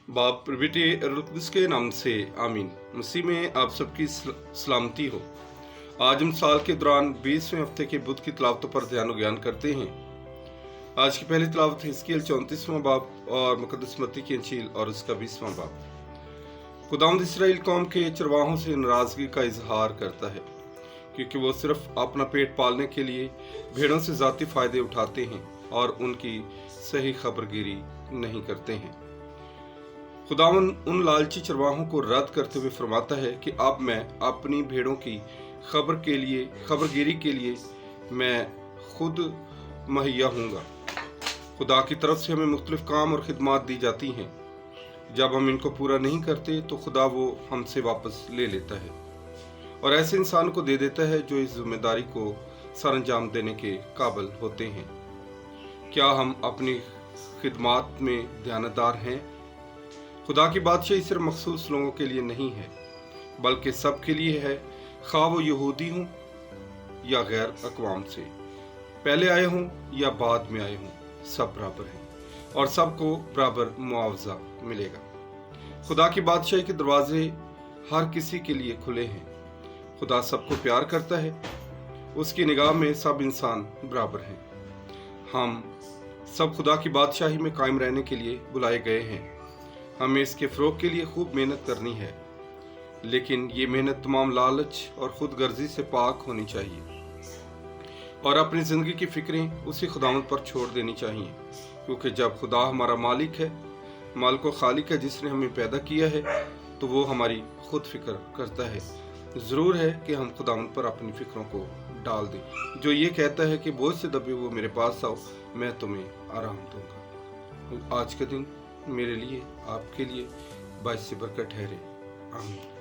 बाप बेटे रुल्कुद्स के नाम से आमीन। मसीह में आप सबकी सलामती हो। आज हम साल के दौरान 20वें हफ्ते के बुध की तलावतों पर ध्यान और ज्ञान करते हैं। आज की पहली तलावत हिजकिय्याह 34वां बाब और मुकद्दस मत्ती की इंजील और उसका 20वां बाब। खुदावंद इसराइल कौम के चरवाहों से नाराजगी का इजहार करता है, क्योंकि वो सिर्फ अपना पेट पालने के लिए भेड़ों से जाती फायदे उठाते हैं और उनकी सही खबरगिरी नहीं करते हैं। खुदावंद उन लालची चरवाहों को रद्द करते हुए फरमाता है कि अब मैं अपनी भेड़ों की खबरगिरी के लिए मैं खुद मुहैया हूँगा। खुदा की तरफ से हमें मुख्तलिफ काम और खिदमत दी जाती हैं। जब हम इनको पूरा नहीं करते तो खुदा वो हमसे वापस ले लेता है और ऐसे इंसान को दे देता है जो इस जिम्मेदारी को सरअंजाम देने के काबिल होते हैं। क्या हम अपनी खिदमत में ध्यानदार हैं? खुदा की बादशाही सिर्फ मखसूस लोगों के लिए नहीं है, बल्कि सबके लिए है, खा वो यहूदी हों या गैर अक़वाम से, पहले आए हों या बाद में आए हों, सब बराबर हैं और सबको बराबर मुआवजा मिलेगा। खुदा की बादशाही के दरवाजे हर किसी के लिए खुले हैं। खुदा सबको प्यार करता है। उसकी निगाह में सब इंसान बराबर हैं। हम सब खुदा की बादशाही में कायम रहने के लिए बुलाए गए हैं। हमें इसके फ़रोग़ के लिए खूब मेहनत करनी है, लेकिन ये मेहनत तमाम लालच और खुद गर्जी से पाक होनी चाहिए और अपनी ज़िंदगी की फ़िक्रें उसी खुदावंद पर छोड़ देनी चाहिए, क्योंकि जब खुदा हमारा मालिक है, मालिक व खालिक है, जिसने हमें पैदा किया है, तो वो हमारी खुद फिक्र करता है। ज़रूर है कि हम खुदावंद पर अपनी फ़िक्रों को डाल दें, जो ये कहता है कि बोझ से दबे हुए मेरे पास आओ, मैं तुम्हें आराम दूंगा। आज का दिन मेरे लिए, आपके लिए बाइस से बरकत ठहरे। आमीन।